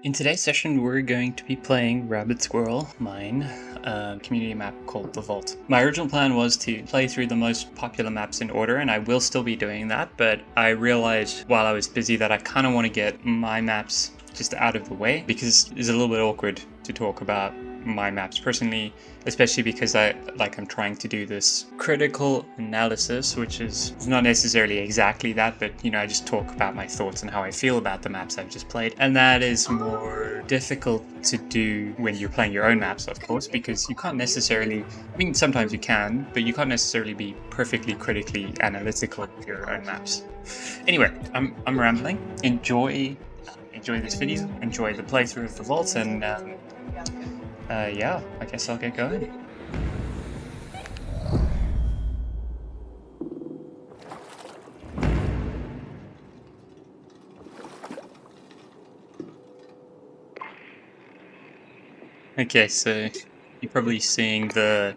In today's session, we're going to be playing Rabbit Squirrel Mine, a community map called The Vault. My original plan was to play through the most popular maps in order, and I will still be doing that, but I realized while I was busy that I kind of want to get my maps just out of the way, because it's a little bit awkward to talk about my maps personally, especially because I'm trying to do this critical analysis, which is not necessarily exactly that, but I just talk about my thoughts and how I feel about the maps I've just played, and that is more difficult to do when you're playing your own maps, of course, because you can't necessarily, sometimes you can, but you can't necessarily be perfectly critically analytical of your own maps. Anyway, I'm rambling. Enjoy this video, enjoy the playthrough of the vaults, and yeah, I guess I'll get going. Okay, so you're probably seeing the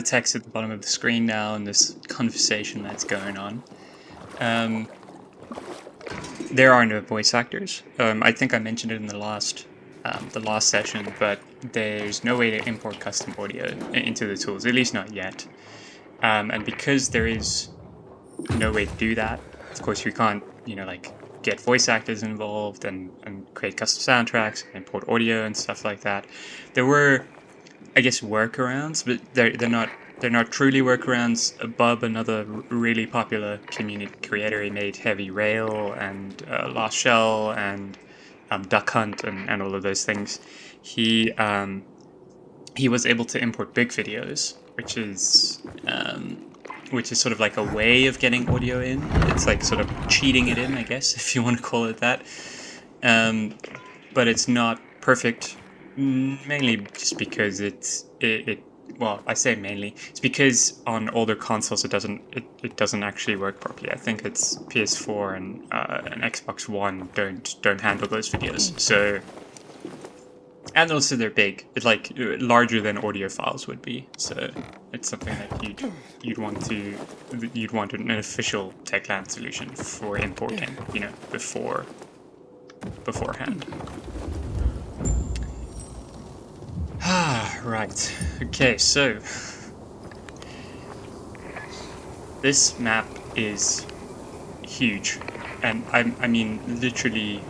text at the bottom of the screen now and this conversation that's going on. There are no voice actors. I think I mentioned it in the last session, but there's no way to import custom audio into the tools, at least not yet. And because there is no way to do that, of course, you can't, get voice actors involved and create custom soundtracks, and import audio and stuff like that. There were, I guess, workarounds, but they're not truly workarounds. Bob, another really popular community creator, he made Heavy Rail and Lost Shell and Duck Hunt and all of those things. He was able to import big videos, which is sort of like a way of getting audio in. It's like sort of cheating it in, I guess, if you want to call it that. But it's not perfect, mainly just because well, I say mainly. It's because on older consoles it doesn't actually work properly. I think it's PS4 and Xbox One don't handle those videos. So, and also they're big. It's like larger than audio files would be. So it's something that you'd want an official Techland solution for importing, beforehand. Right. Okay, so this map is huge, and I mean literally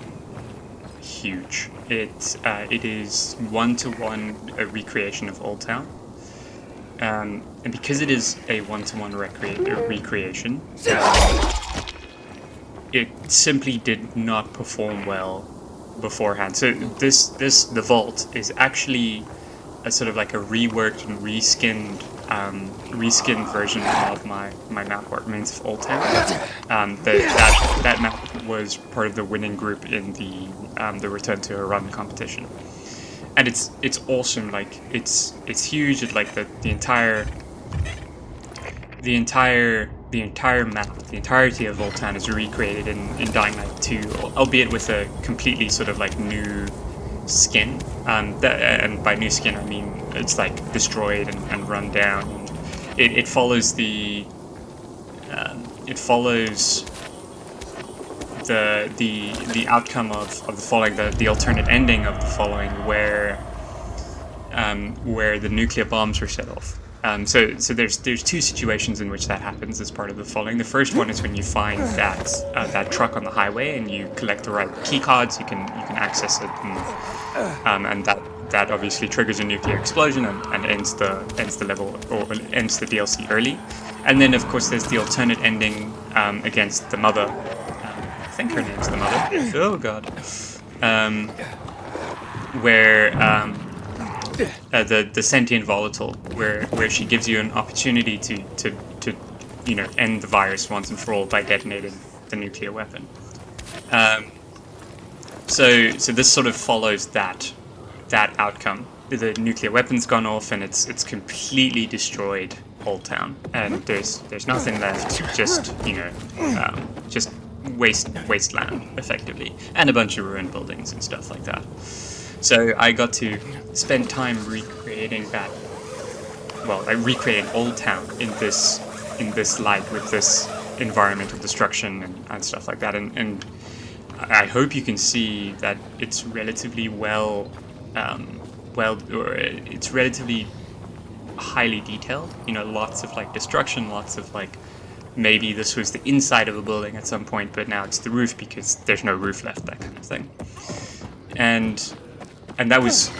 huge. It is one-to-one a recreation of Old Town, and because it is a one-to-one recreation, it simply did not perform well beforehand. So the vault is actually a sort of like a reworked and reskinned version of my map what remains of Old Town. That map was part of the winning group in the Return to Harran competition, and it's awesome. Like it's huge. It's like the entire map, the entirety of Old Town is recreated in Dying Light 2, albeit with a completely sort of like new skin. And by new skin I mean it's like destroyed and run down. And it follows the outcome of the following, the alternate ending of the following, where the nuclear bombs were set off. So there's two situations in which that happens as part of the following. The first one is when you find that truck on the highway and you collect the right key cards, you can access it, and that obviously triggers a nuclear explosion and ends the level, or ends the DLC early. And then of course there's the alternate ending against the mother. I think her name's the mother. Oh god. Where the sentient volatile, where she gives you an opportunity to end the virus once and for all by detonating the nuclear weapon. So this sort of follows that outcome. The nuclear weapon's gone off and it's completely destroyed Old Town, and there's nothing left, just just wasteland effectively, and a bunch of ruined buildings and stuff like that. So I got to spend time recreating that. Well, I recreated Old Town in this light, with this environmental destruction and stuff like that. And I hope you can see that it's relatively it's relatively highly detailed. You know, lots of like destruction, lots of like maybe this was the inside of a building at some point, but now it's the roof because there's no roof left, that kind of thing. And that was,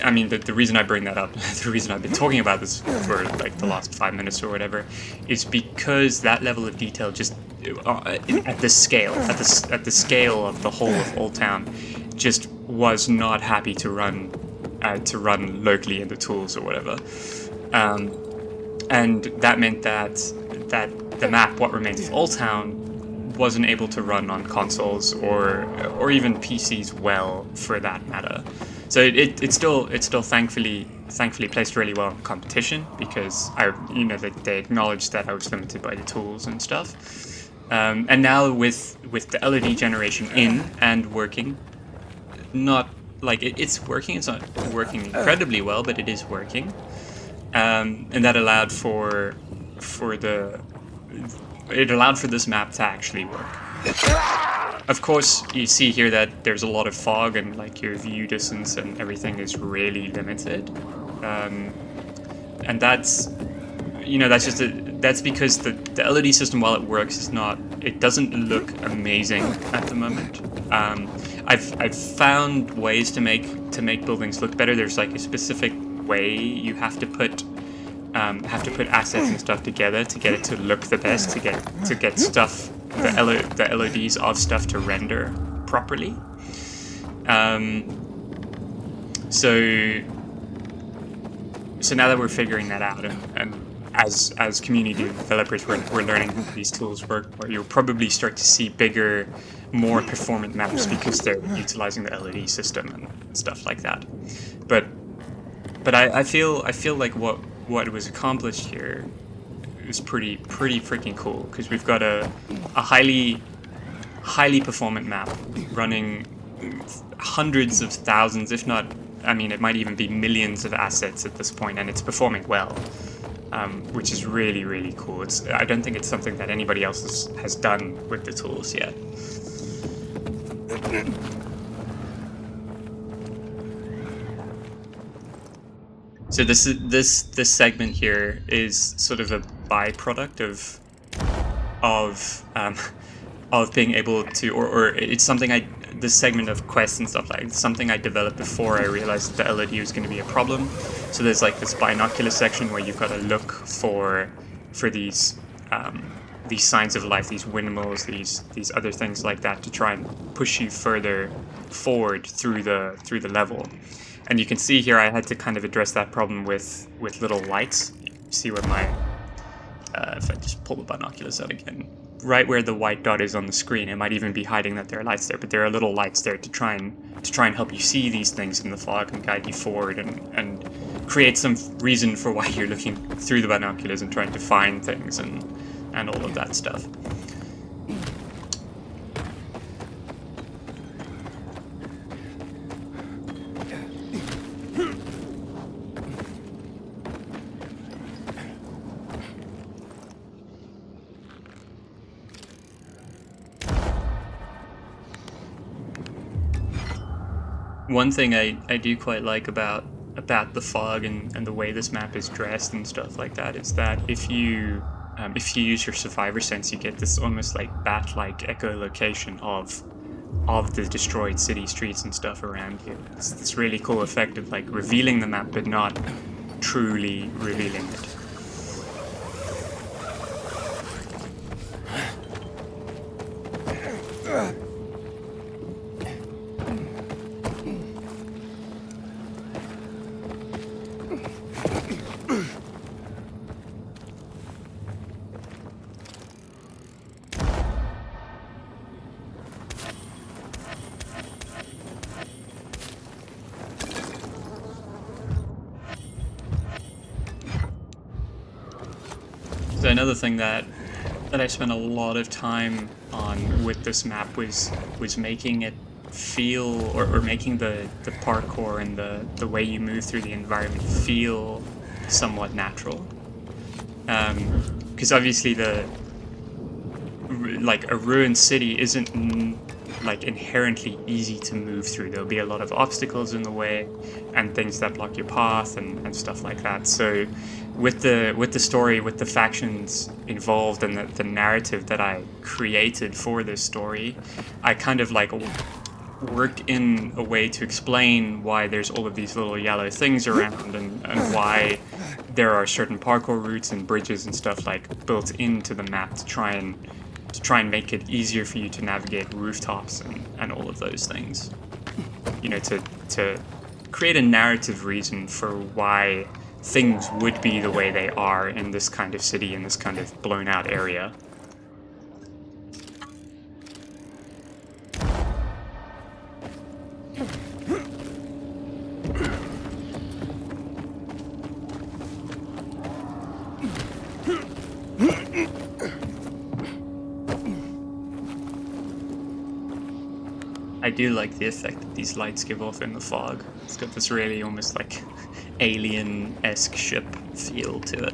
I mean, the reason I bring that up, the reason I've been talking about this for like the last 5 minutes or whatever, is because that level of detail just at the scale of the whole of Old Town, just was not happy to run locally in the tools or whatever, and that meant that the map What Remains of Old Town wasn't able to run on consoles or even PCs well, for that matter. So it still thankfully placed really well in competition, because they acknowledged that I was limited by the tools and stuff. And now with the LED generation in and working, not like it's working. It's not working incredibly well, but it is working. And that allowed for this map to actually work. Of course, you see here that there's a lot of fog, and like your view distance and everything is really limited. And that's because the LED system, while it works, it doesn't look amazing at the moment. I've found ways to make buildings look better. There's like a specific way you have to put assets and stuff together to get it to look the best, to get stuff, the LODs of stuff to render properly. So now that we're figuring that out, and as community developers, we're learning how these tools work, where you'll probably start to see bigger, more performant maps because they're utilizing the LED system and stuff like that. But I feel like what was accomplished here is pretty freaking cool, because we've got a highly performant map running hundreds of thousands, if not, I mean, it might even be millions of assets at this point, and it's performing well, which is really cool. I don't think it's something that anybody else has done with the tools yet. So this segment here is sort of a byproduct of being able to, or it's something this segment of quests and stuff, like something I developed before I realized that the LED was going to be a problem. So there's like this binocular section where you've got to look for these signs of life, these windmills, these other things like that, to try and push you further forward through the level. And you can see here I had to kind of address that problem with little lights. See where my if I just pull the binoculars out again, right where the white dot is on the screen, it might even be hiding that there are lights there, but there are little lights there to try and help you see these things in the fog and guide you forward and create some reason for why you're looking through the binoculars and trying to find things and all of that stuff. One thing I do quite like about the fog and the way this map is dressed and stuff like that is that if you use your survivor sense, you get this almost like bat-like echolocation of the destroyed city streets and stuff around you. It's this really cool effect of like revealing the map but not truly revealing it. So another thing that I spent a lot of time on with this map was making it feel, or making the parkour and the way you move through the environment feel somewhat natural. Because obviously a ruined city isn't like inherently easy to move through. There'll be a lot of obstacles in the way and things that block your path and stuff like that. So with the story, with the factions involved and the narrative that I created for this story, I kind of like worked in a way to explain why there's all of these little yellow things around and why there are certain parkour routes and bridges and stuff like built into the map to try and make it easier for you to navigate rooftops and all of those things. You know, to create a narrative reason for why things would be the way they are in this kind of city, in this kind of blown out area. I do like the effect that these lights give off in the fog. It's got this really almost like alien-esque ship feel to it.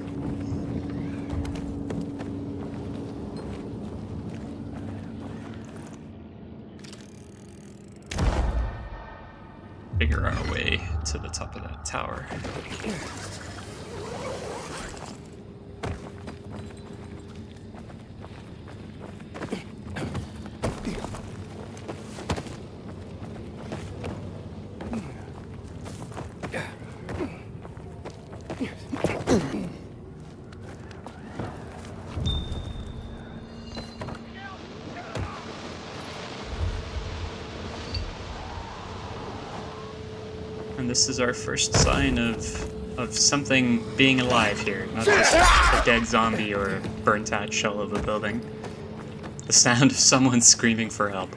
Figure our way to the top of that tower. And this is our first sign of something being alive here, not just a dead zombie or a burnt out shell of a building. The sound of someone screaming for help.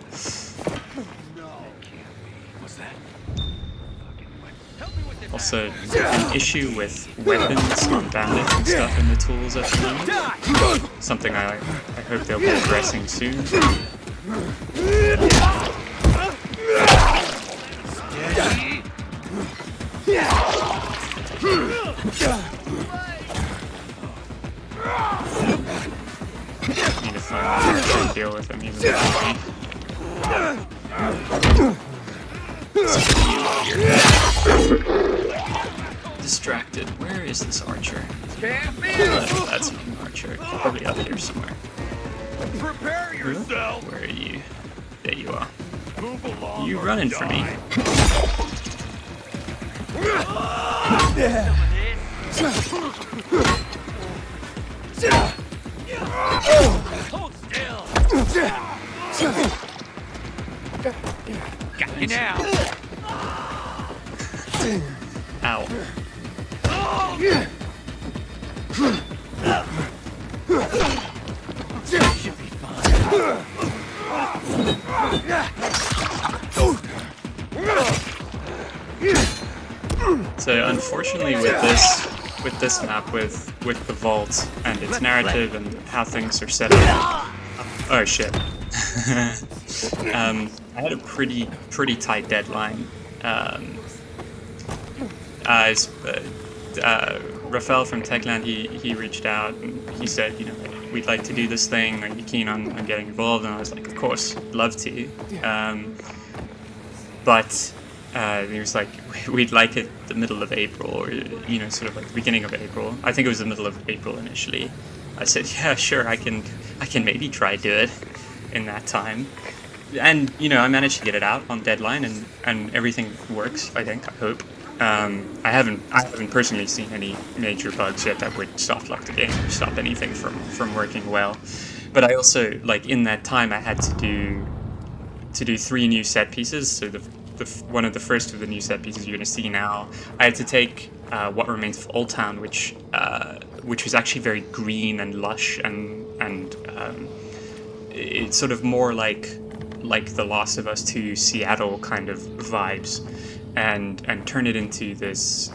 Also, an issue with weapons on bandit and stuff in the tools at the moment. Something I hope they'll be addressing soon. Need to find a way to deal with him even distracted. Where is this archer? That's an archer. Probably up here somewhere. Prepare yourself. Where are you? There you are. Move along. You running for me? Hold still. Got you now. Ow. Should be fine. So unfortunately with this map, with the vault and its narrative and how things are set up. Oh shit. I had a pretty tight deadline. Rafael from Techland, he reached out and he said, you know, we'd like to do this thing. Are you keen on getting involved? And I was like, of course, love to. But he was like, we'd like it the middle of April, or, you know, sort of like the beginning of April. I think it was the middle of April initially. I said, yeah, sure, I can maybe try do it in that time. And, you know, I managed to get it out on deadline, and everything works, I think, I hope. I haven't personally seen any major bugs yet that would soft lock the game or stop anything from working well. But I also, like, in that time, I had to do 3 new set pieces. So one of the first of the new set pieces you're going to see now, I had to take What Remains of Old Town, which was actually very green and lush and it's sort of more like the Last of Us 2 Seattle kind of vibes, and turn it into this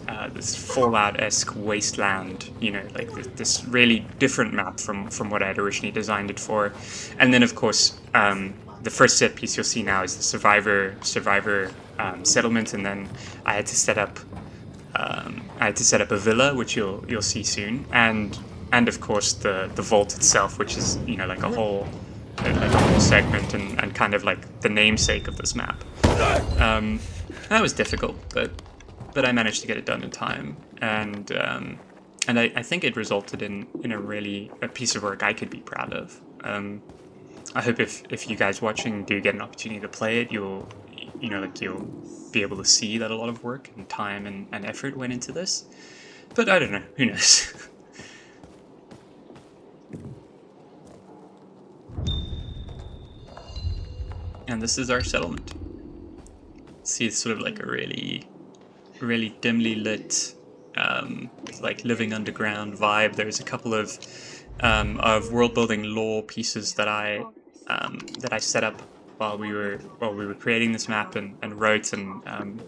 Fallout-esque wasteland, you know, like this really different map from what I had originally designed it for. And then of course the first set piece you'll see now is the survivor settlement, and then I had to set up a villa, which you'll see soon, and of course the vault itself, which is, you know, like a whole segment and kind of like the namesake of this map. That was difficult, but I managed to get it done in time, and I think it resulted in a piece of work I could be proud of. I hope if you guys watching do get an opportunity to play it, you'll be able to see that a lot of work and time and effort went into this. But I don't know, who knows? And this is our settlement. See, it's sort of like a really dimly lit, like living underground vibe. There's a couple of world building lore pieces that I set up while we were creating this map and wrote and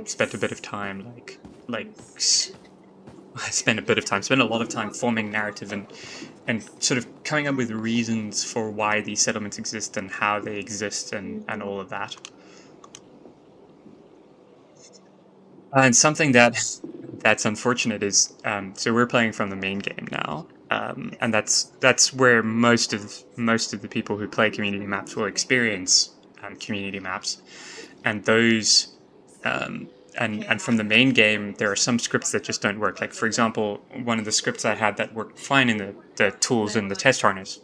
spent a bit of time spent a lot of time forming narrative and sort of coming up with reasons for why these settlements exist and how they exist and all of that. And something that's unfortunate is so we're playing from the main game now, and that's where most of the people who play community maps will experience community maps, and those and from the main game there are some scripts that just don't work. Like, for example, one of the scripts I had that worked fine in the tools in the test harness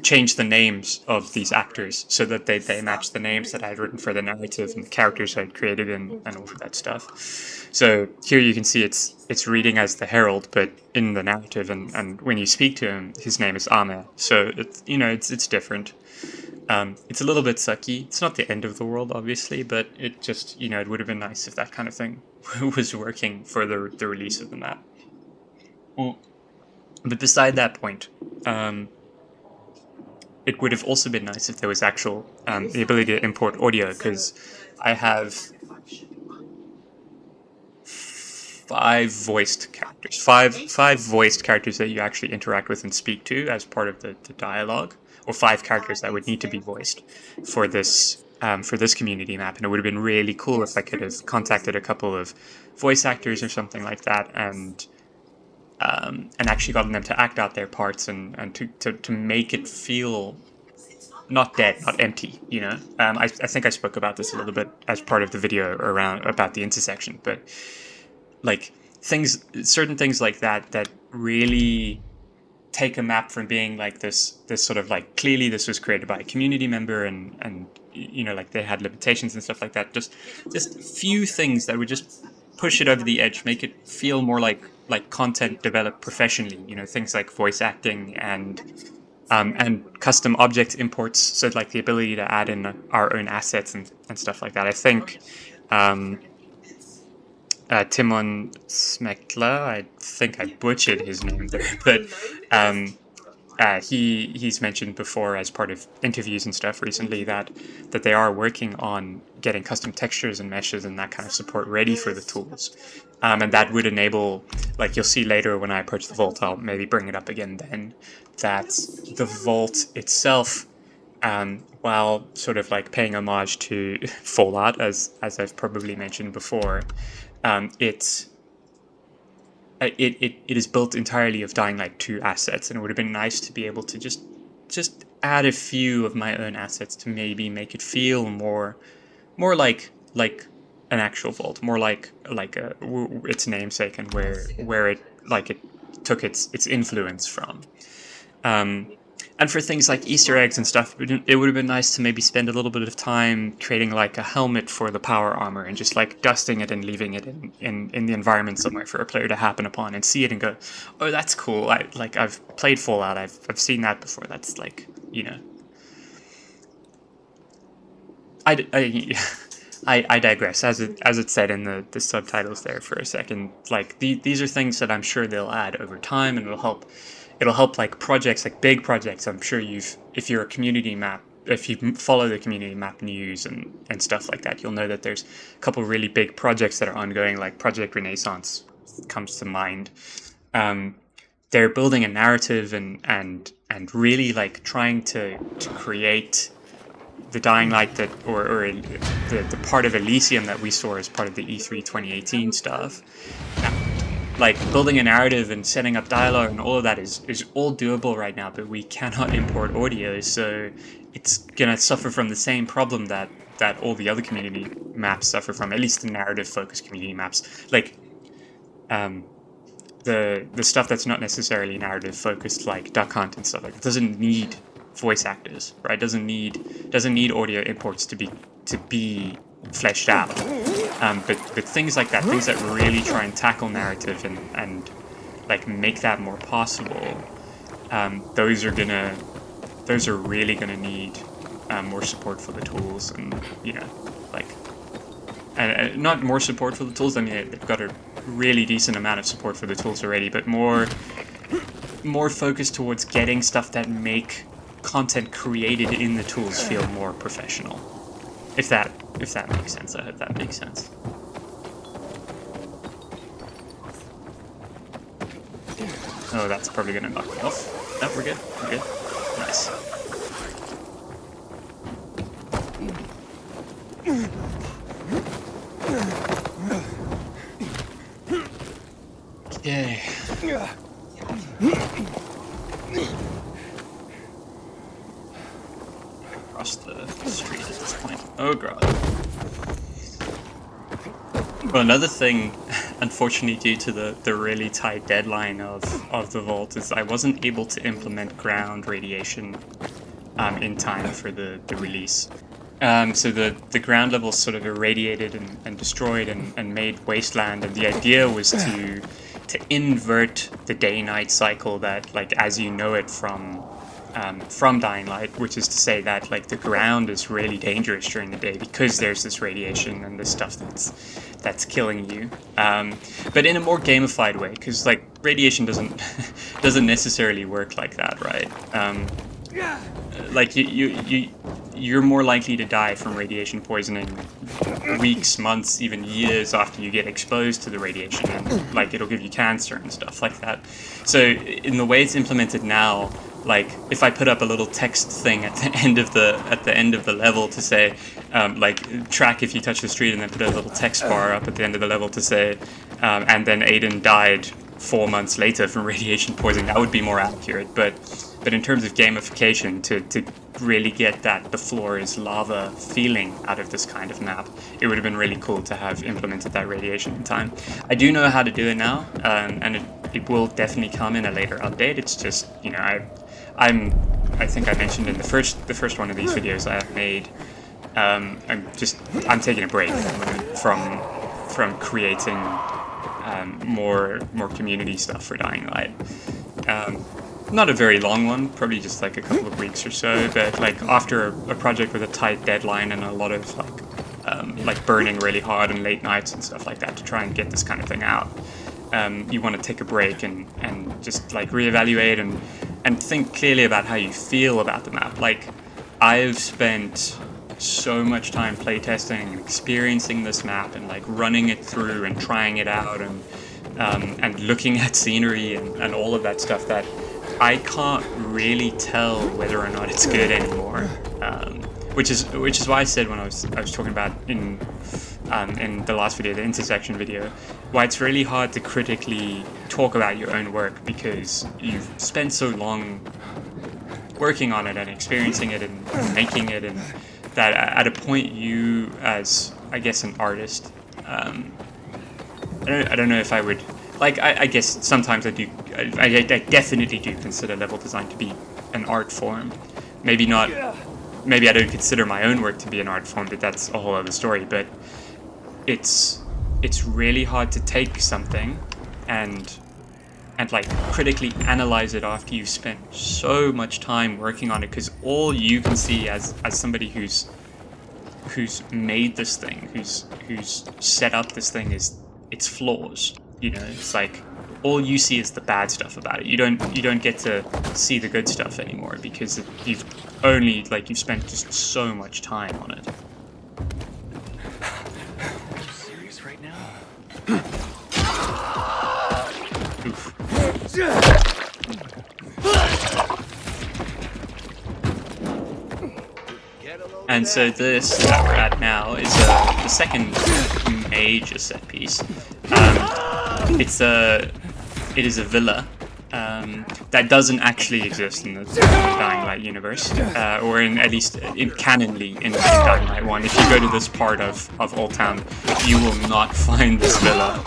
changed the names of these actors so that they match the names that I had written for the narrative and the characters I'd created and all of that stuff. So here you can see it's reading as the Herald, but in the narrative, and when you speak to him, his name is Ame. So it's different. It's a little bit sucky. It's not the end of the world, obviously, but it just, it would have been nice if that kind of thing was working for the release of the map. But beside that point, it would have also been nice if there was actual the ability to import audio, because I have 5 voiced characters, five voiced characters that you actually interact with and speak to as part of the dialogue, or 5 characters that would need to be voiced for this community map. And it would have been really cool if I could have contacted a couple of voice actors or something like that, and actually gotten them to act out their parts and to make it feel not dead, not empty, I think I spoke about this a little bit as part of the video about the intersection, but like certain things like that really take a map from being like this sort of like, clearly this was created by a community member and like they had limitations and stuff like that, just few things that would just push it over the edge, make it feel more like content developed professionally, things like voice acting and custom object imports, so like the ability to add in our own assets and stuff like that. I think Timon Smekla, I think I butchered his name there, but he's mentioned before as part of interviews and stuff recently that they are working on getting custom textures and meshes and that kind of support ready for the tools. And that would enable, like you'll see later when I approach the vault, I'll maybe bring it up again then, that the vault itself, while sort of like paying homage to Fallout, as I've probably mentioned before, it is built entirely of Dying Light 2 assets, and it would have been nice to be able to just add a few of my own assets to maybe make it feel more like an actual vault, more like its namesake and where it took its influence from. And for things like Easter eggs and stuff, it would have been nice to maybe spend a little bit of time creating like a helmet for the power armor and just like dusting it and leaving it in the environment somewhere for a player to happen upon and see it and go, oh, that's cool. I've played Fallout. I've seen that before. That's like, I digress. As it said in the subtitles there for a second, like these are things that I'm sure they'll add over time, and it'll help like projects, like big projects. I'm sure if you're a community map, if you follow the community map news and stuff like that, you'll know that there's a couple really big projects that are ongoing, like Project Renaissance comes to mind. They're building a narrative and really like trying to create the Dying Light that, or the part of Elysium that we saw as part of the E3 2018 stuff. like building a narrative and setting up dialogue and all of that is all doable right now, but we cannot import audio, so it's gonna suffer from the same problem that all the other community maps suffer from, at least the narrative focused community maps. Like the stuff that's not necessarily narrative focused, like Duck Hunt and stuff like that, doesn't need voice actors, right? Doesn't need audio imports to be fleshed out. But things like that, things that really try and tackle narrative and like make that more possible, those are really gonna need more support for the tools, and you know, like, and not more support for the tools. I mean, they've got a really decent amount of support for the tools already, but more focused towards getting stuff that make content created in the tools feel more professional. If that makes sense. I hope that makes sense. Oh, that's probably gonna knock me off. No, we're good. We're good. Nice. Okay. Across the street at this point. Oh god. Well, another thing, unfortunately, due to the really tight deadline of the vault, is I wasn't able to implement ground radiation in time for the release. So the ground level sort of irradiated and destroyed and made wasteland, and the idea was to invert the day-night cycle that, like, as you know it from Dying Light, which is to say that, like, the ground is really dangerous during the day because there's this radiation and this stuff that's killing you, but in a more gamified way, because, like, radiation doesn't necessarily work like that, right? Like, you're more likely to die from radiation poisoning weeks, months, even years after you get exposed to the radiation, and, like, it'll give you cancer and stuff like that. So in the way it's implemented now, like, if I put up a little text thing at the end of the level to say, like, track if you touch the street, and then put a little text bar up at the end of the level to say, and then Aiden died 4 months later from radiation poisoning, that would be more accurate. But in terms of gamification, to really get that the floor is lava feeling out of this kind of map, it would have been really cool to have implemented that radiation in time. I do know how to do it now, and it will definitely come in a later update. It's just, you know, I think I mentioned in the first one of these videos I have made, I'm taking a break from creating more community stuff for Dying Light. Not a very long one, probably just like a couple of weeks or so, but, like, after a project with a tight deadline and a lot of like burning really hard and late nights and stuff like that to try and get this kind of thing out, you want to take a break and just, like, reevaluate and think clearly about how you feel about the map. Like, I've spent so much time playtesting and experiencing this map and, like, running it through and trying it out and looking at scenery and all of that stuff that I can't really tell whether or not it's good anymore. Which is why I said when I was talking about in the last video, the intersection video, why it's really hard to critically talk about your own work, because you've spent so long working on it and experiencing it and making it, and that at a point you, as, I guess, an artist, I don't know if I would, like, I guess sometimes I do, I definitely do consider level design to be an art form. Maybe not, maybe I don't consider my own work to be an art form, but that's a whole other story. But it's really hard to take something and like critically analyze it after you've spent so much time working on it, because all you can see as somebody who's made this thing, who's set up this thing, is its flaws. You know, it's like all you see is the bad stuff about it. You don't get to see the good stuff anymore, because you've spent just so much time on it. Are you serious right now? Oof. And so this that we're at now is the second major set piece. it is a villa that doesn't actually exist in the Dying Light universe, or at least in canonly in Dying Light 1. If you go to this part of Old Town, you will not find this villa.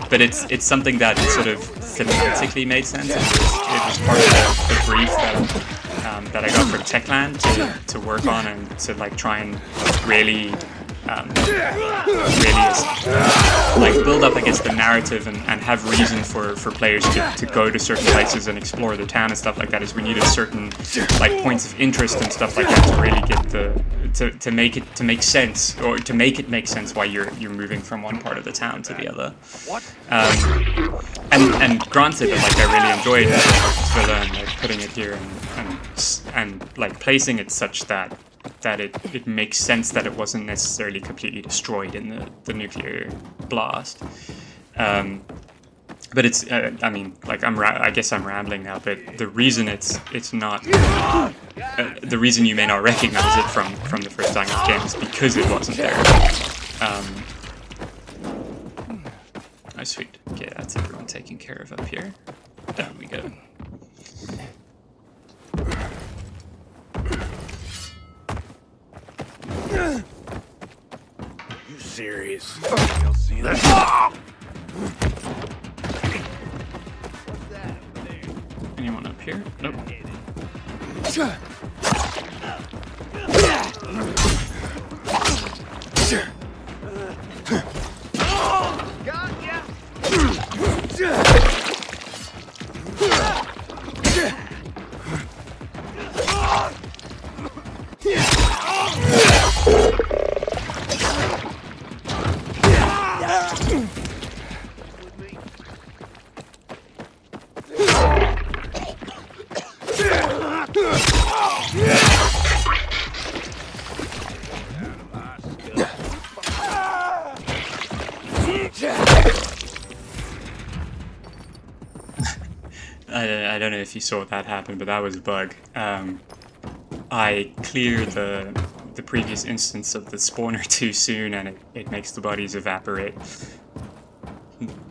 But it's something that sort of thematically made sense. It was part of the brief that I got from Techland to work on and to like try and really like build up, I guess, the narrative and have reason for players to go to certain places and explore the town and stuff like that. Is we needed certain like points of interest and stuff like that to really get to make sense, or to make it make sense why you're moving from one part of the town to the other. And granted, like I really enjoyed Villa and like putting it here and like placing it such that it makes sense that it wasn't necessarily completely destroyed in the nuclear blast. But it's, I mean, like I guess I'm rambling now. But the reason it's not, the reason you may not recognize it from the first Dying Light game is because it wasn't there. Oh, sweet. Okay, that's everyone taken care of up here. Down we go. You serious? You'll see that. Anyone up here? Nope. I don't know if you saw that happen, but that was a bug. I cleared the previous instance of the spawner too soon, and it makes the bodies evaporate.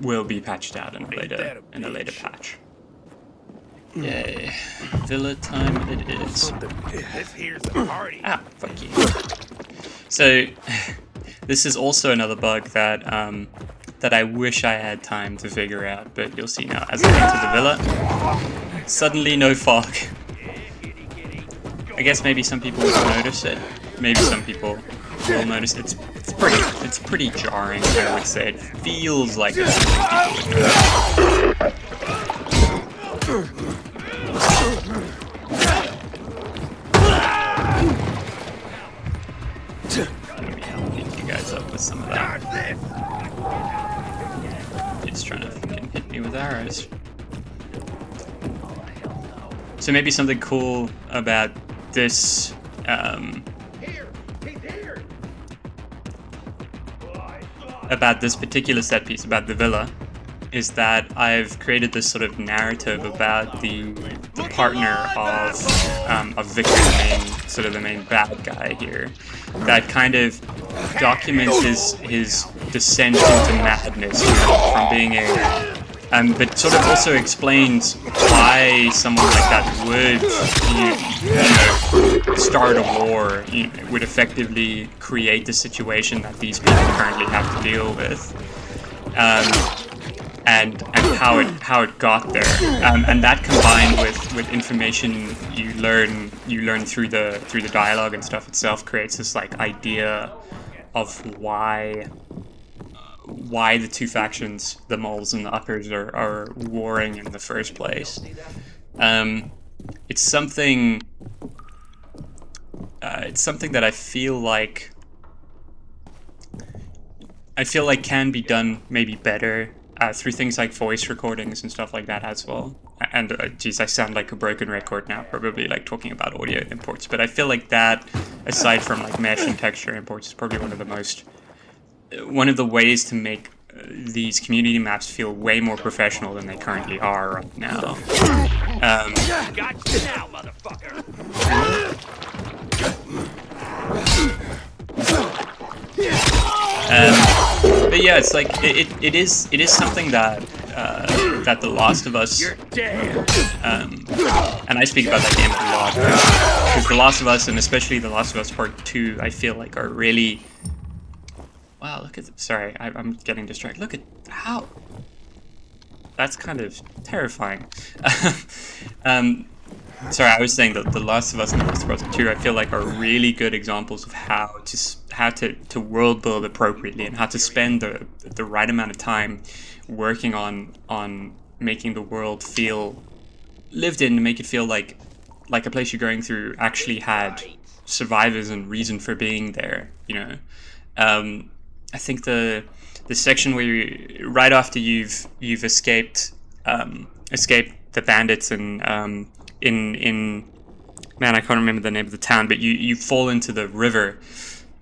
Will be patched out in a later patch. Yay. Villa time it is. This here's the party. Ah, fuck you. So, this is also another bug that that I wish I had time to figure out, but you'll see now. As I enter the villa, suddenly no fog. I guess maybe some people will notice it. Maybe some people will notice it. It's pretty jarring, I would say. It feels like it's something people would notice. Let me help you guys up with some of that. It's trying to fucking hit me with arrows. So maybe something cool about this particular set piece, about the villa, is that I've created this sort of narrative about the partner of Victor, the main bad guy here, that kind of documents his descent into madness, from being but sort of also explains why someone like that would, start a war, would effectively create the situation that these people currently have to deal with, and how it got there, and that combined with information you learn through the dialogue and stuff itself creates this like idea of why the two factions, the moles and the uppers, are warring in the first place. It's something that I feel like can be done maybe better through things like voice recordings and stuff like that as well. And geez, I sound like a broken record now, probably like talking about audio imports, but I feel like that, aside from like mesh and texture imports, is probably one of the ways to make these community maps feel way more professional than they currently are right now. Got you now, motherfucker. But yeah, it's like it is something that that The Last of Us, You're dead. and I speak about that game a lot because The Last of Us, and especially The Last of Us Part 2, I feel like are really, wow, look at, sorry, I'm getting distracted. Look at how, that's kind of terrifying. Sorry, I was saying that The Last of Us and The Last of Us 2, I feel like are really good examples of how to world build appropriately and how to spend the right amount of time working on making the world feel lived in, to make it feel like a place you're going through actually had survivors and reason for being there. You know, I think the section where you, right after you've escaped the bandits and in man, I can't remember the name of the town, but you fall into the river,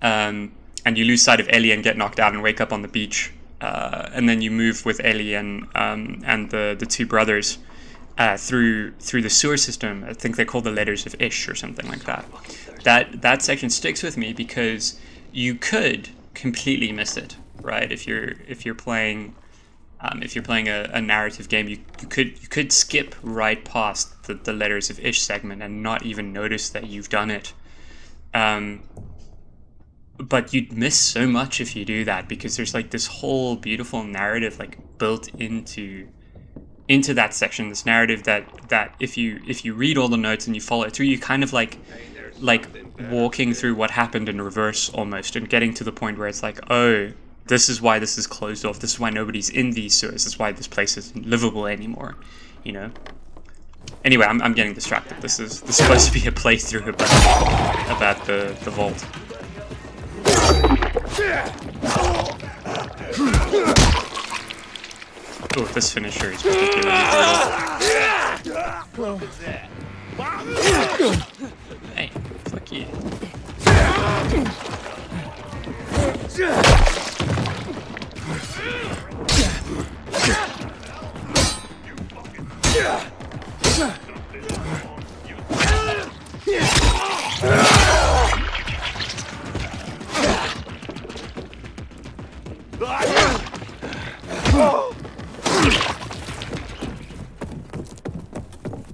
and you lose sight of Ellie and get knocked out and wake up on the beach, and then you move with Ellie and the two brothers through the sewer system. I think they're called the Letters of Ish or something like that. That section sticks with me because you could completely miss it, right? If you're playing a narrative game, you could skip right past the Letters of Ish segment and not even notice that you've done it. But you'd miss so much if you do that, because there's like this whole beautiful narrative like built into that section. This narrative that if you read all the notes and you follow it through, you kind of like walking through what happened in reverse almost, and getting to the point where it's like, oh, this is why this is closed off. This is why nobody's in these sewers. This is why this place isn't livable anymore. You know. Anyway, I'm getting distracted. This is supposed to be a playthrough about the vault. Oh, this finisher is particularly brutal. Hey, fuck you.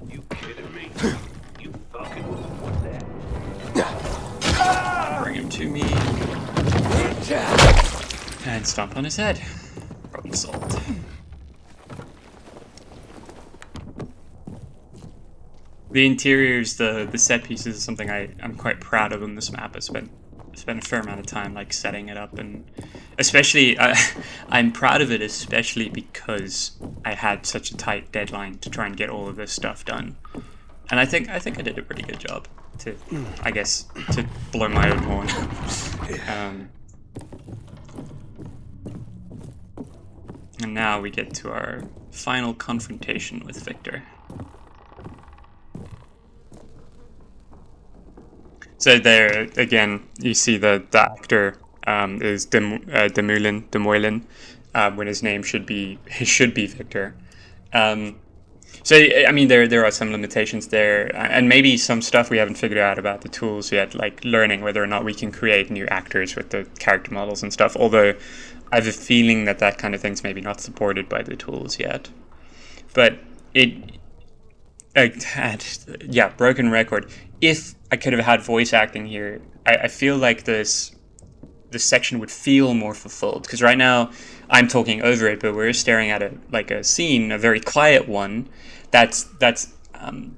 You kidding me? You fucking Bring him to me. And stomp on his head. Problem solved. The interiors, the set pieces is something I'm quite proud of on this map. I spent a fair amount of time like setting it up, and especially I'm proud of it especially because I had such a tight deadline to try and get all of this stuff done. And I think I did a pretty good job to blow my own horn. And now we get to our final confrontation with Victor. So there again, you see the actor is Demoulin, when his name should be Victor. So I mean, there are some limitations there, and maybe some stuff we haven't figured out about the tools yet, like learning whether or not we can create new actors with the character models and stuff. Although I have a feeling that kind of thing's maybe not supported by the tools yet. But broken record. If I could have had voice acting here, I feel like this section would feel more fulfilled, because right now I'm talking over it, but we're staring at a scene, a very quiet one, that's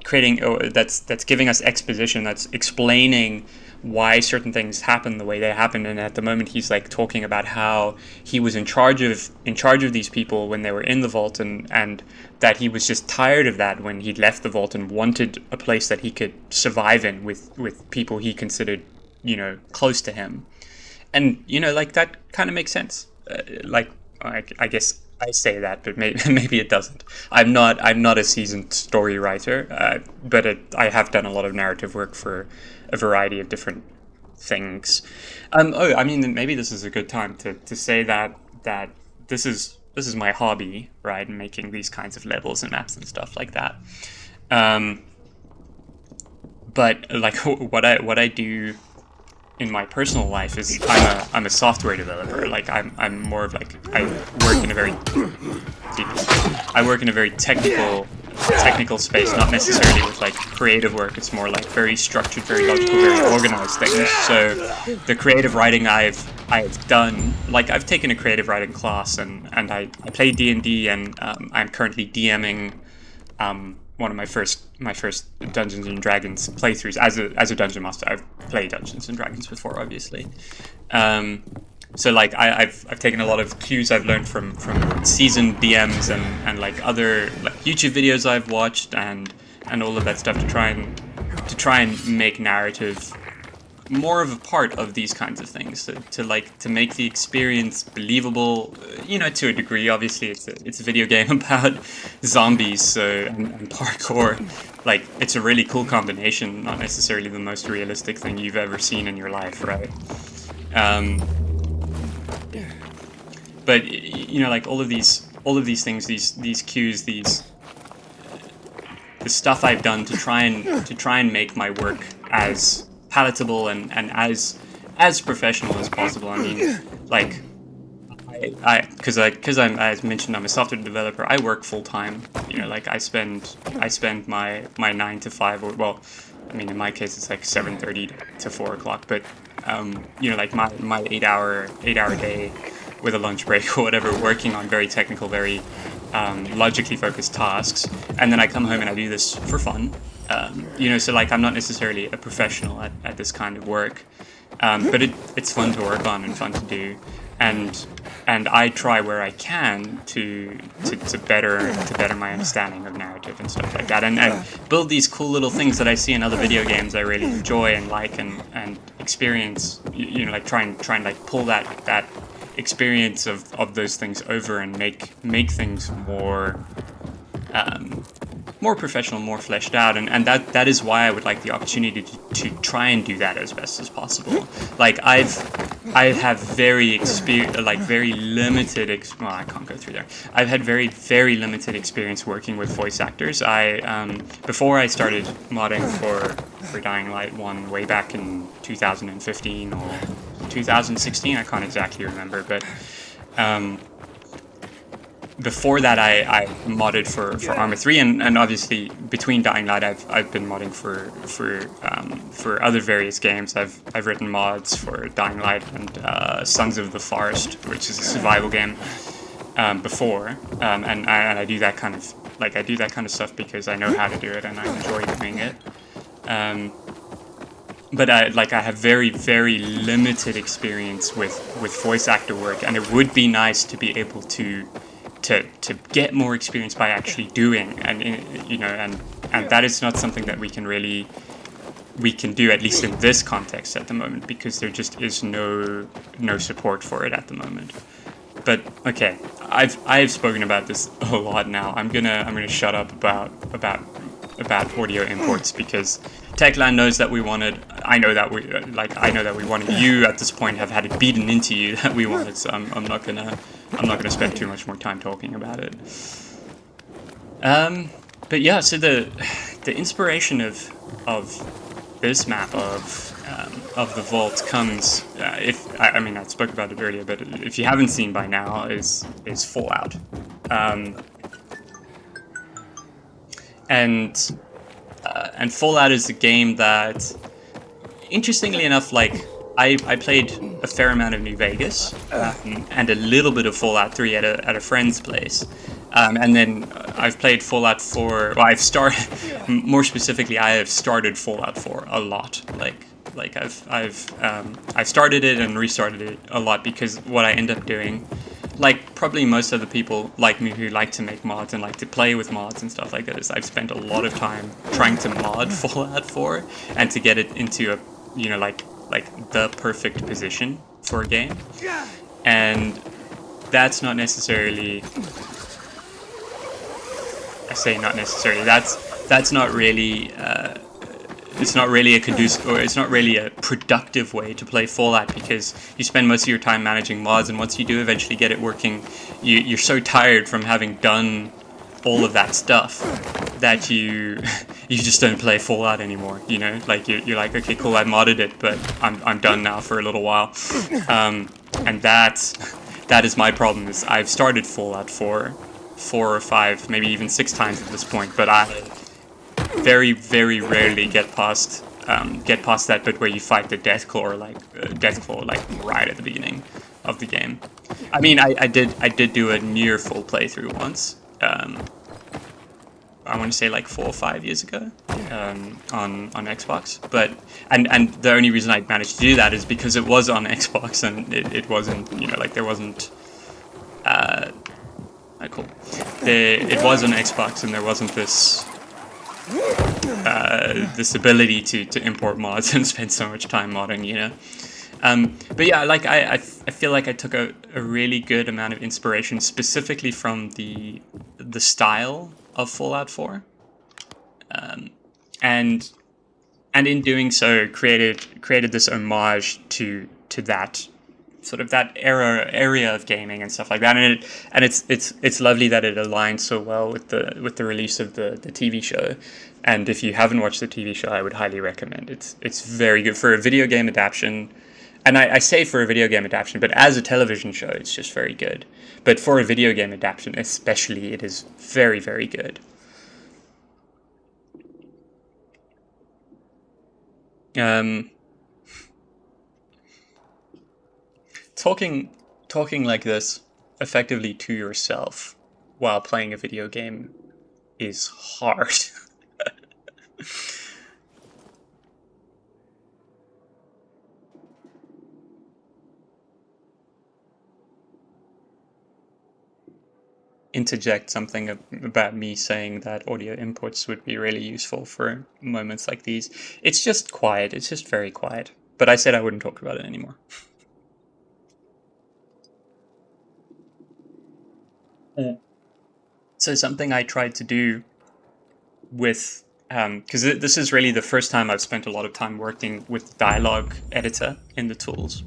giving us exposition, that's explaining why certain things happen the way they happen. And at the moment he's like talking about how he was in charge of these people when they were in the vault, and that he was just tired of that when he'd left the vault and wanted a place that he could survive in with people he considered, you know, close to him. And, you know, like, that kind of makes sense. I guess I say that, but maybe it doesn't. I'm not a seasoned story writer, but I have done a lot of narrative work for a variety of different things. I mean, maybe this is a good time to say that this is my hobby, right? And making these kinds of levels and maps and stuff like that. But like what I do in my personal life is I'm a software developer. Like I'm more of like I work in a very technical space, not necessarily with like creative work. It's more like very structured, very logical, very organized things. So the creative writing I've done, like I've taken a creative writing class and I play D&D and I'm currently DMing one of my first Dungeons and Dragons playthroughs as a dungeon master. I've played Dungeons and Dragons before, obviously. So like I've taken a lot of cues I've learned from seasoned DMs and like other like YouTube videos I've watched and all of that stuff to try and make narrative more of a part of these kinds of things, to make the experience believable, you know, to a degree. Obviously it's a video game about zombies, so and parkour. Like, it's a really cool combination, not necessarily the most realistic thing you've ever seen in your life, right? But you know, like all of these things, these cues, the stuff I've done to try and make my work as palatable and as professional as possible. I mean, like because I'm, as mentioned, I'm a software developer. I work full time. You know, like I spend my 9 to 5, or well, I mean in my case it's like 7:30 to 4 o'clock. But you know, like my 8 hour day with a lunch break or whatever, working on very technical, very logically focused tasks, and then I come home and I do this for fun. You know, so like I'm not necessarily a professional at this kind of work, but it's fun to work on and fun to do, and I try where I can to better my understanding of narrative and stuff like that, and build these cool little things that I see in other video games I really enjoy and like and experience. You know, like try and like pull that experience of those things over and make things more professional, more fleshed out, and that is why I would like the opportunity to try and do that as best as possible. Like I have very limited well, I can't go through there. I've had very limited experience working with voice actors. Before I started modding for Dying Light 1 way back in 2015 or 2016, I can't exactly remember, but before that, I modded for Arma 3, and obviously between Dying Light, I've been modding for other various games. I've written mods for Dying Light and Sons of the Forest, which is a survival game, before, and I do that kind of stuff because I know how to do it and I enjoy doing it. But I have very limited experience with voice actor work, and it would be nice to be able to get more experience by actually doing, and you know, and that is not something that we can do, at least in this context at the moment, because there just is no support for it at the moment. But okay, I've spoken about this a lot now. I'm gonna shut up about audio imports, because Techland knows that we wanted. I know that we wanted. You at this point have had it beaten into you that we wanted. So I'm not gonna spend too much more time talking about it. But yeah, so the inspiration of this map of the vault comes. I mean, I spoke about it earlier, but if you haven't seen by now, is Fallout. And Fallout is a game that, interestingly enough, like I played a fair amount of New Vegas and a little bit of Fallout 3 at a friend's place, and then I've played Fallout 4. Well, more specifically, I have started Fallout 4 a lot. Like I've started it and restarted it a lot, because what I end up doing, like probably most other people like me who like to make mods and like to play with mods and stuff like that, is I've spent a lot of time trying to mod Fallout 4 and to get it into a, you know, like the perfect position for a game. And that's not necessarily, I say not necessarily, that's not really it's not really a conducive, or it's not really a productive way to play Fallout, because you spend most of your time managing mods, and once you do eventually get it working, you're so tired from having done all of that stuff that you you just don't play Fallout anymore. You know, like you're like, okay, cool, I modded it, but I'm done now for a little while. And that is my problem. Is I've started Fallout 4 or 5, maybe even 6 times at this point, but I very, very rarely get past that bit where you fight the Deathclaw, like right at the beginning of the game. I mean, I did do a near full playthrough once. I want to say like 4 or 5 years ago, on Xbox. But and the only reason I managed to do that is because it was on Xbox, and it wasn't, you know, like there wasn't. Cool. It was on Xbox, and there wasn't this this ability to import mods and spend so much time modding, you know. But yeah, like I feel like I took a really good amount of inspiration specifically from the style of Fallout 4, and in doing so created this homage to that sort of that area of gaming and stuff like that, and it's lovely that it aligns so well with the release of the TV show. And if you haven't watched the TV show, I would highly recommend it. It's very good for a video game adaptation. And I say for a video game adaptation, but as a television show, it's just very good. But for a video game adaptation especially, it is very, very good. Talking like this effectively to yourself while playing a video game is hard. Interject something about me saying that audio inputs would be really useful for moments like these. It's just quiet. It's just very quiet. But I said I wouldn't talk about it anymore. So something I tried to do with, because this is really the first time I've spent a lot of time working with dialogue editor in the tools.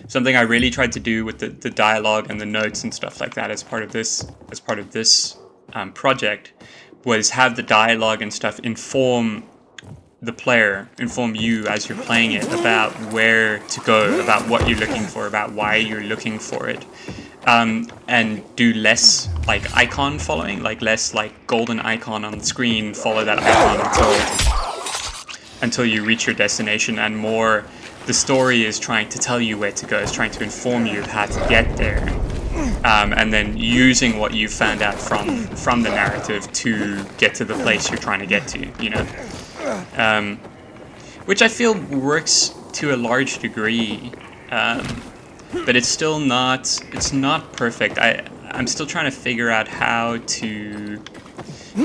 Something I really tried to do with the dialogue and the notes and stuff like that as part of this project was have the dialogue and stuff inform the player, inform you as you're playing it about where to go, about what you're looking for, about why you're looking for it. And do less like icon following, like less like golden icon on the screen, follow that icon until you reach your destination, and more the story is trying to tell you where to go, is trying to inform you of how to get there, and then using what you found out from the narrative to get to the place you're trying to get to, you know, which I feel works to a large degree. But it's still not perfect. I'm still trying to figure out how to,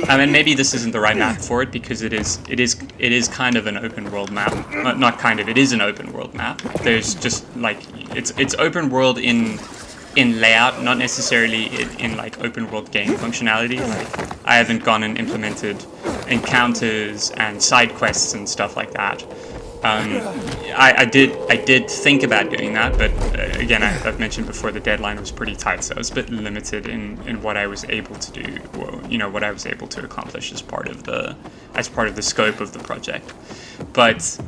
I mean, maybe this isn't the right map for it, because it is kind of an open world map. Not kind of, it is an open world map. There's just like it's open world in layout, not necessarily in like open world game functionality. Like I haven't gone and implemented encounters and side quests and stuff like that. I did think about doing that, but again, I've mentioned before, the deadline was pretty tight, so I was a bit limited in what I was able to do, you know, what I was able to accomplish as part of the scope of the project. But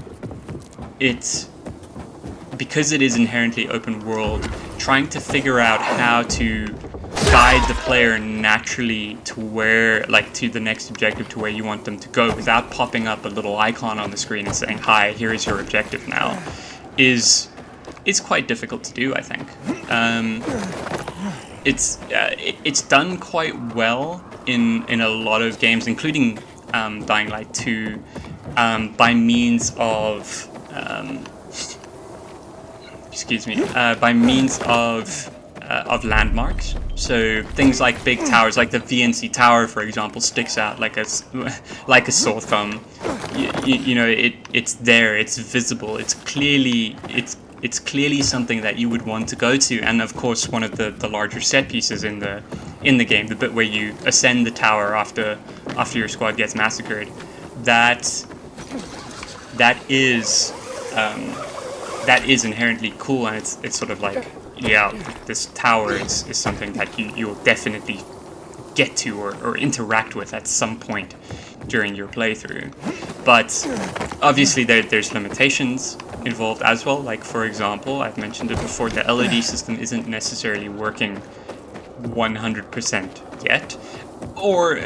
because it is inherently open world, trying to figure out how to guide the player naturally to where, like, to the next objective, to where you want them to go, without popping up a little icon on the screen and saying, "Hi, here is your objective now," is quite difficult to do, I think. It's done quite well in a lot of games, including Dying Light 2, by means of landmarks. So things like big towers, like the VNC Tower, for example, sticks out like a sore thumb. You know, it's there, it's visible, it's clearly something that you would want to go to. And of course, one of the larger set pieces in the game, the bit where you ascend the tower after your squad gets massacred, that is inherently cool, and it's sort of like, yeah, this tower is something that you'll definitely get to or interact with at some point during your playthrough. But obviously there's limitations involved as well. Like, for example, I've mentioned it before, the LED system isn't necessarily working 100% yet. Or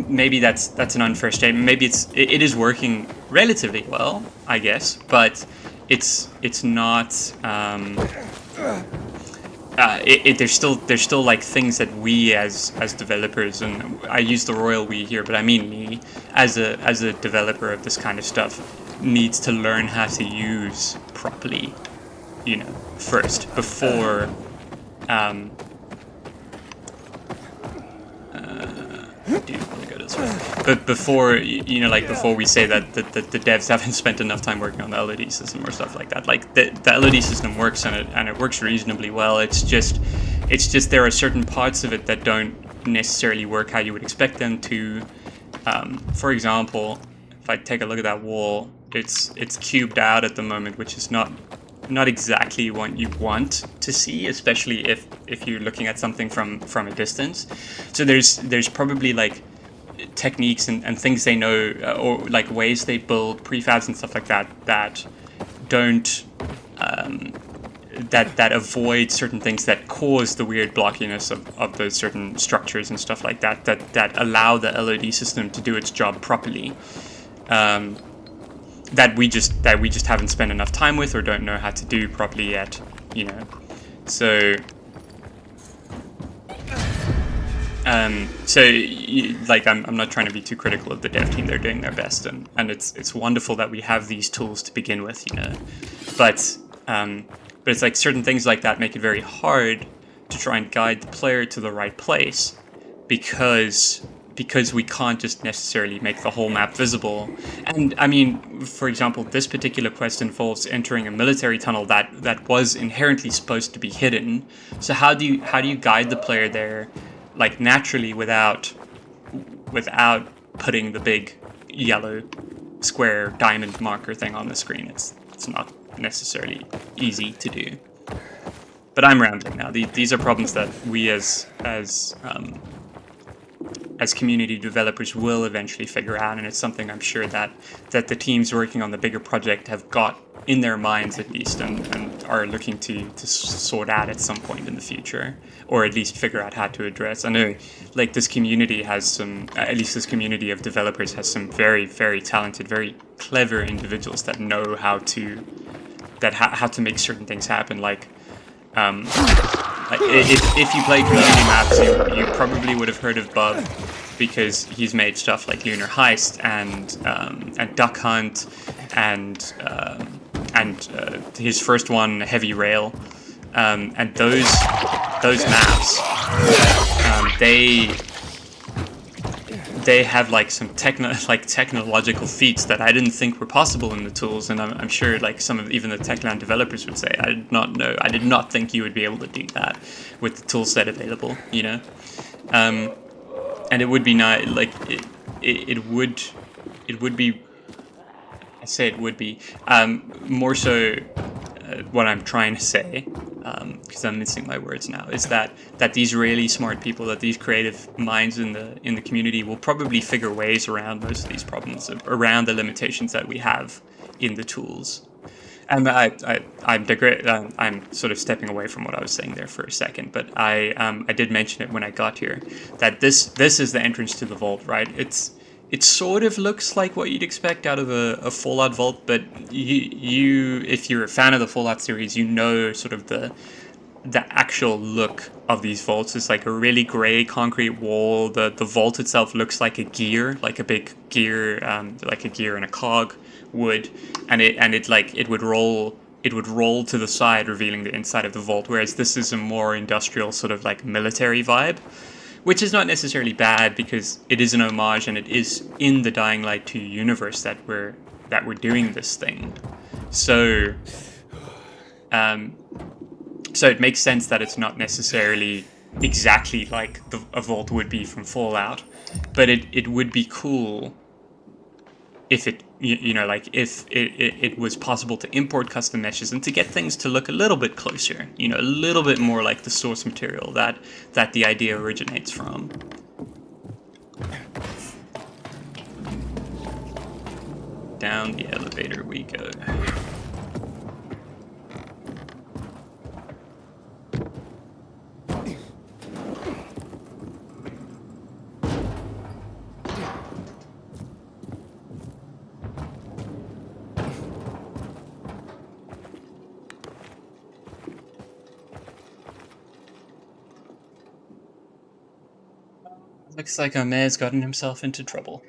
maybe that's an unfair statement. Maybe it is working relatively well, I guess, but it's not. There's still like things that we as developers, and I use the royal we here, but I mean me as a developer of this kind of stuff, needs to learn how to use properly, first before. But before before we say that the devs haven't spent enough time working on the LED system or stuff like that, like the LED system works and it works reasonably well. It's just there are certain parts of it that don't necessarily work how you would expect them to. For example, if I take a look at that wall, it's cubed out at the moment, which is not exactly what you want to see, especially if you're looking at something from a distance. So there's probably like techniques and things they know, or like ways they build prefabs and stuff like that don't that avoid certain things that cause the weird blockiness of those certain structures and stuff like that allow the LED system to do its job properly. That we just haven't spent enough time with or don't know how to do properly yet, So I'm not trying to be too critical of the dev team. They're doing their best, and it's wonderful that we have these tools to begin with, But it's like certain things like that make it very hard to try and guide the player to the right place, because we can't just necessarily make the whole map visible. And I mean, for example, this particular quest involves entering a military tunnel that was inherently supposed to be hidden. So how do you guide the player there, like naturally, without putting the big yellow square diamond marker thing on the screen? It's not necessarily easy to do. But I'm rambling now. These are problems that we as community developers will eventually figure out, and it's something I'm sure that the teams working on the bigger project have got in their minds at least, and are looking to sort out at some point in the future, or at least figure out how to address. I know, like, this community has some, at least this community of developers has some very, very talented, very clever individuals that know how to make certain things happen. Like if you play community maps, you probably would have heard of Bub, because he's made stuff like Lunar Heist and Duck Hunt and his first one, Heavy Rail, and those maps, they have like some technological feats that I didn't think were possible in the tools, and I'm sure like some of even the Techland developers would say, I did not think you would be able to do that with the tool set available, and it would be nice, like it would be, I say it would be, more so what I'm trying to say, because I'm missing my words now, is that these really smart people, that these creative minds in the community will probably figure ways around most of these problems, around the limitations that we have in the tools. And I'm sort of stepping away from what I was saying there for a second, but I did mention it when I got here, that this is the entrance to the vault, right? It sort of looks like what you'd expect out of a Fallout vault, but you if you're a fan of the Fallout series, sort of the actual look of these vaults is like a really gray concrete wall. The vault itself looks like a gear, like a big gear, like a gear in a cog would, and it would roll to the side, revealing the inside of the vault, whereas this is a more industrial sort of like military vibe, which is not necessarily bad, because it is an homage and it is in the Dying Light 2 universe that we're doing this thing. So it makes sense that it's not necessarily exactly like a vault would be from Fallout, but it would be cool if it, if it was possible to import custom meshes and to get things to look a little bit closer, a little bit more like the source material that the idea originates from. down the elevator we go. Looks like our mayor's gotten himself into trouble.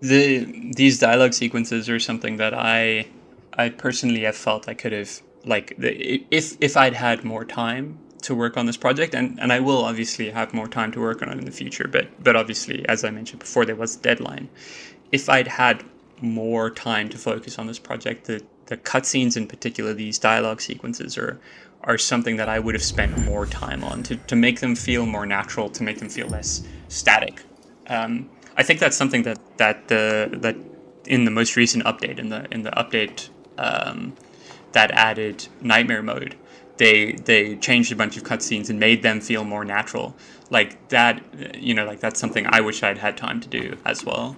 These dialogue sequences are something that I personally have felt I could have, like, if I'd had more time to work on this project, and I will obviously have more time to work on it in the future, but obviously, as I mentioned before, there was a deadline. If I'd had more time to focus on this project, the cutscenes in particular, these dialogue sequences are something that I would have spent more time on to make them feel more natural, to make them feel less static. I think that's something that in the most recent update, in the update that added nightmare mode, they changed a bunch of cutscenes and made them feel more natural. Like that, like that's something I wish I'd had time to do as well.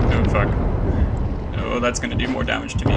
Oh fuck. Oh, that's gonna do more damage to me.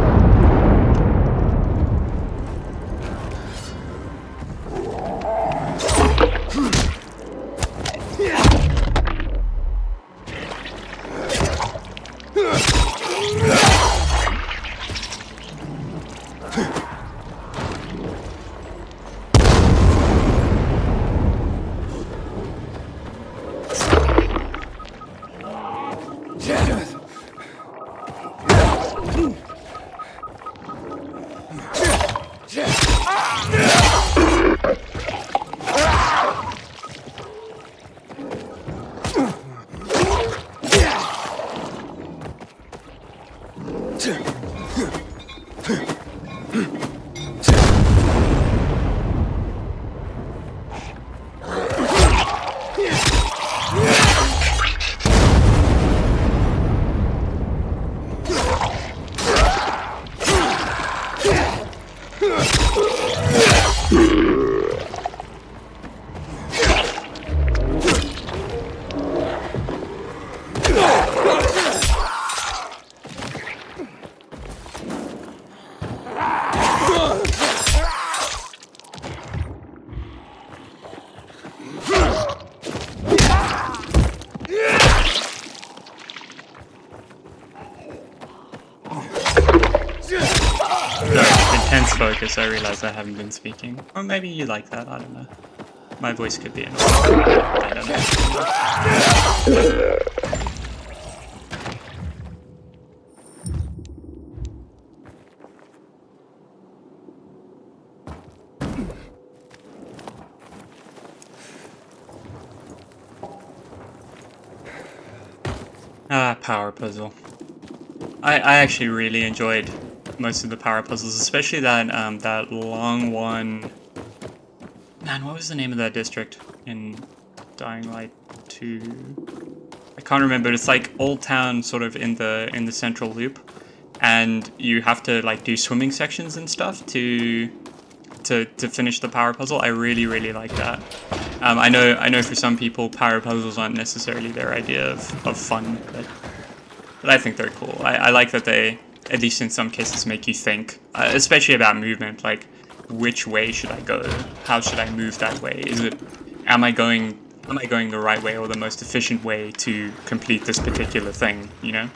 Intense focus, I realize I haven't been speaking. Or maybe you like that, I don't know. My voice could be annoying. I don't know. Power puzzle. I actually really enjoyed most of the power puzzles, especially that long one. Man, what was the name of that district in Dying Light 2? I can't remember. It's like Old Town, sort of in the central loop, and you have to like do swimming sections and stuff to finish the power puzzle. I really like that. I know for some people power puzzles aren't necessarily their idea of fun, but I think they're cool. I like that they, at least in some cases, make you think, especially about movement, like which way should I go? How should I move that way? Am I going the right way or the most efficient way to complete this particular thing, you know?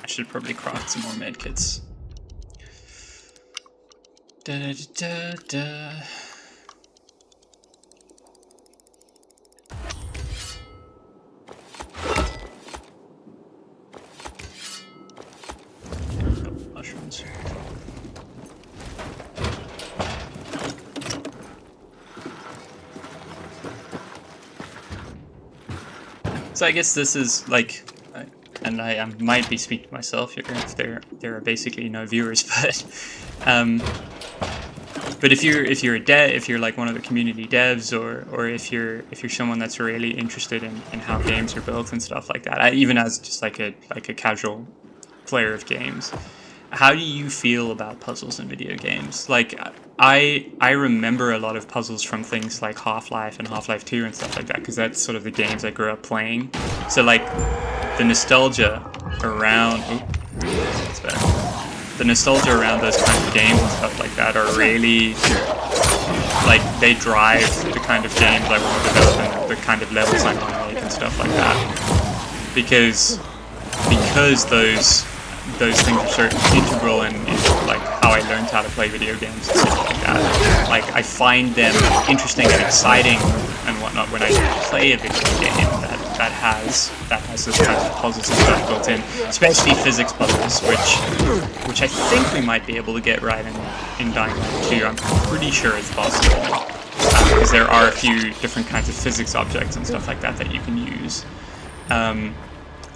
I should probably craft some more medkits. Da da da da. So I guess this is like, and I might be speaking to myself here if there are basically no viewers, but if you're a dev, if you're like one of the community devs, or if you're someone that's really interested in how games are built and stuff like that, even as just like a casual player of games, how do you feel about puzzles in video games? Like I remember a lot of puzzles from things like Half-Life and Half-Life 2 and stuff like that, because that's sort of the games I grew up playing. So like the nostalgia around that's better. The nostalgia around those kinds of games and stuff like that are really, like, they drive the kind of games I want to develop and the kind of levels I want to make and stuff like that. Because those things are so integral in like how I learned how to play video games and stuff like that. Like, I find them interesting and exciting and whatnot when I play a video game that has this kind of puzzles and stuff built in, especially physics puzzles, which I think we might be able to get right in Dying Light 2. I'm pretty sure it's possible, because there are a few different kinds of physics objects and stuff like that you can use.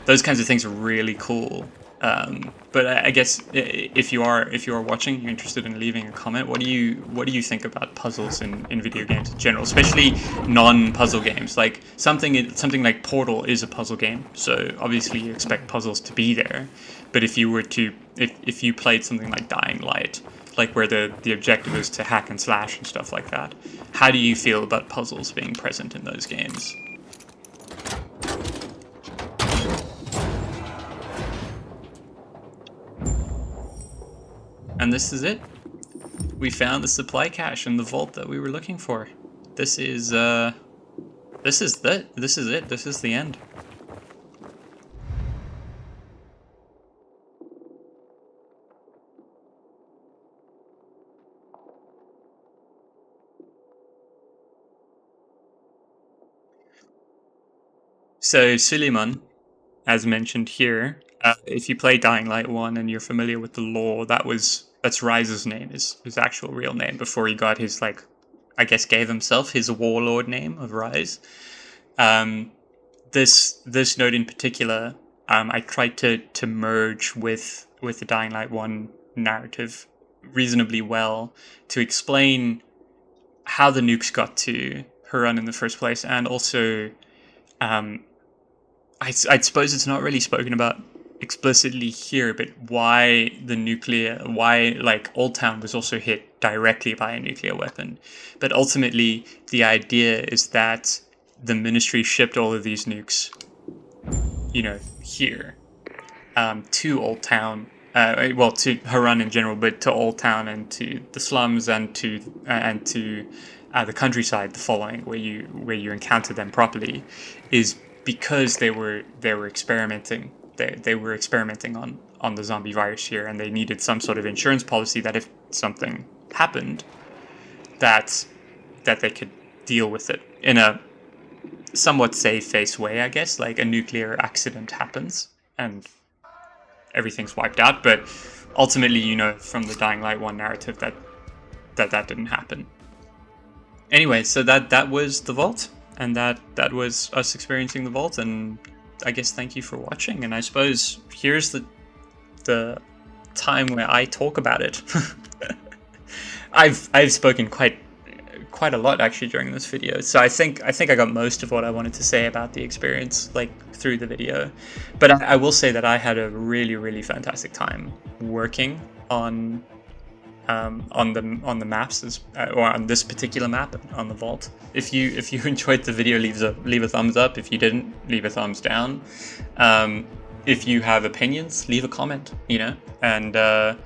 Those kinds of things are really cool. But I guess if you are watching, you're interested in leaving a comment. What do you think about puzzles in video games in general, especially non-puzzle games? Like something like Portal is a puzzle game, so obviously you expect puzzles to be there. But if you played something like Dying Light, like where the objective is to hack and slash and stuff like that, how do you feel about puzzles being present in those games? And this is it. We found the supply cache in the vault that we were looking for. This is it. This is the end. So Suleiman, as mentioned here, if you play Dying Light 1 and you're familiar with the lore, that's Ryze's name, his actual real name, before he got his, like, I guess gave himself his warlord name of Ryze. This node in particular, I tried to merge with the Dying Light 1 narrative reasonably well to explain how the nukes got to Harran in the first place, and also I suppose it's not really spoken about explicitly here, but why like Old Town was also hit directly by a nuclear weapon. But ultimately, the idea is that the Ministry shipped all of these nukes, here, to Old Town, to Harran in general, but to Old Town and to the slums and to the countryside, the following, where you encounter them properly, is because they were experimenting. They were experimenting on the zombie virus here, and they needed some sort of insurance policy that if something happened, that they could deal with it in a somewhat safe-face way, I guess. Like, a nuclear accident happens and everything's wiped out, but ultimately, from the Dying Light 1 narrative that didn't happen. Anyway, so that was the vault, and that was us experiencing the vault, and I guess thank you for watching, and I suppose here's the time where I talk about it. I've spoken quite a lot actually during this video, so I think I got most of what I wanted to say about the experience, like, through the video. But I will say that I had a really, really fantastic time working on the maps, or on this particular map, on the vault. If you enjoyed the video, leave a thumbs up. If you didn't, leave a thumbs down. If you have opinions, leave a comment. And I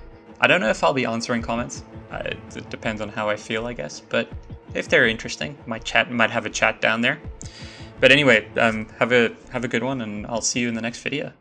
don't know if I'll be answering comments. It depends on how I feel, I guess. But if they're interesting, might have a chat down there. But anyway, have a good one, and I'll see you in the next video.